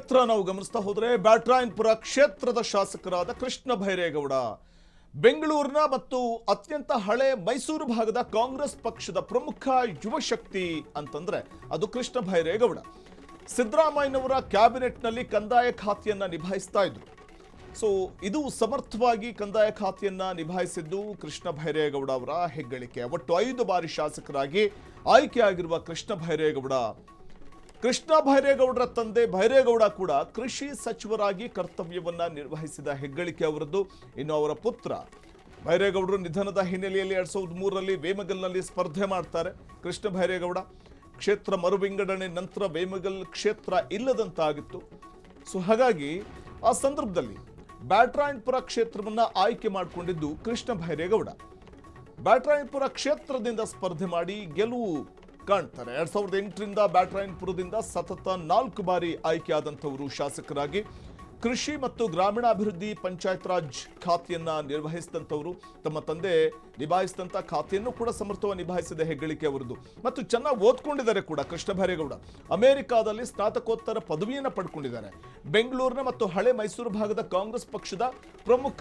ಕ್ಷೇತ್ರ ನಾವು ಗಮನಿಸ್ತಾ ಹೋದರೆ ಬ್ಯಾಟರಾಯನಪುರ ಕ್ಷೇತ್ರದ ಶಾಸಕರಾದ ಕೃಷ್ಣ ಭೈರೇಗೌಡ ಬೆಂಗಳೂರಿನ ಮತ್ತು ಅತ್ಯಂತ ಹಳೆ ಮೈಸೂರು ಭಾಗದ ಕಾಂಗ್ರೆಸ್ ಪಕ್ಷದ ಪ್ರಮುಖ ಯುವ ಶಕ್ತಿ ಅಂತಂದ್ರೆ ಅದು ಕೃಷ್ಣ ಭೈರೇಗೌಡ. ಸಿದ್ದರಾಮಯ್ಯನವರ ಕ್ಯಾಬಿನೆಟ್ನಲ್ಲಿ ಕಂದಾಯ ಖಾತೆಯನ್ನ ನಿಭಾಯಿಸ್ತಾ ಇದ್ರು. ಸೊ ಇದು ಸಮರ್ಥವಾಗಿ ಕಂದಾಯ ಖಾತೆಯನ್ನ ನಿಭಾಯಿಸಿದ್ದು ಕೃಷ್ಣ ಭೈರೇಗೌಡ ಅವರ ಹೆಗ್ಗಳಿಕೆ. ಒಟ್ಟು 5 ಬಾರಿ ಶಾಸಕರಾಗಿ ಆಯ್ಕೆಯಾಗಿರುವ ಕೃಷ್ಣ ಭೈರೇಗೌಡರ ತಂದೆ ಭೈರೇಗೌಡ ಕೂಡ ಕೃಷಿ ಸಚಿವರಾಗಿ ಕರ್ತವ್ಯವನ್ನ ನಿರ್ವಹಿಸಿದ ಹೆಗ್ಗಳಿಕೆ ಅವರದ್ದು. ಇನ್ನು ಅವರ ಪುತ್ರ ಭೈರೇಗೌಡರು ನಿಧನದ ಹಿನ್ನೆಲೆಯಲ್ಲಿ 2003ರಲ್ಲಿ ವೇಮಗಲ್ನಲ್ಲಿ ಸ್ಪರ್ಧೆ ಮಾಡ್ತಾರೆ. ಕೃಷ್ಣ ಭೈರೇಗೌಡ ಕ್ಷೇತ್ರ ಮರುವಿಂಗಡಣೆ ನಂತರ ವೇಮಗಲ್ ಕ್ಷೇತ್ರ ಇಲ್ಲದಂತಾಗಿತ್ತು. ಸೊ ಹಾಗಾಗಿ ಆ ಸಂದರ್ಭದಲ್ಲಿ ಬ್ಯಾಟರಾಯನಪುರ ಕ್ಷೇತ್ರವನ್ನ ಆಯ್ಕೆ ಮಾಡಿಕೊಂಡಿದ್ದು ಕೃಷ್ಣ ಭೈರೇಗೌಡ. ಬ್ಯಾಟರಾಯನಪುರ ಕ್ಷೇತ್ರದಿಂದ ಸ್ಪರ್ಧೆ ಮಾಡಿ ಗೆಲುವು ಕಾಣ್ತಾರೆ. 2008ರಿಂದ ಬ್ಯಾಟರಾಯನಪುರದಿಂದ ಸತತ 4 ಬಾರಿ ಆಯ್ಕೆಯಾದಂಥವರು ಶಾಸಕರಾಗಿ. ಕೃಷಿ ಮತ್ತು ಗ್ರಾಮೀಣಾಭಿವೃದ್ಧಿ ಪಂಚಾಯತ್ ರಾಜ್ ಖಾತೆಯನ್ನ ನಿರ್ವಹಿಸಿದಂಥವರು. ತಮ್ಮ ತಂದೆ ನಿಭಾಯಿಸಿದಂಥ ಖಾತೆಯನ್ನು ಕೂಡ ಸಮರ್ಥವಾಗಿ ನಿಭಾಯಿಸಿದ ಹೆಗ್ಗಳಿಕೆ ಅವರದ್ದು. ಮತ್ತು ಚೆನ್ನಾಗಿ ಓದ್ಕೊಂಡಿದ್ದಾರೆ ಕೂಡ ಕೃಷ್ಣ ಭೈರೇಗೌಡ. ಅಮೆರಿಕಾದಲ್ಲಿ ಸ್ನಾತಕೋತ್ತರ ಪದವಿಯನ್ನು ಪಡ್ಕೊಂಡಿದ್ದಾರೆ. ಬೆಂಗಳೂರಿನ ಮತ್ತು ಹಳೆ ಮೈಸೂರು ಭಾಗದ ಕಾಂಗ್ರೆಸ್ ಪಕ್ಷದ ಪ್ರಮುಖ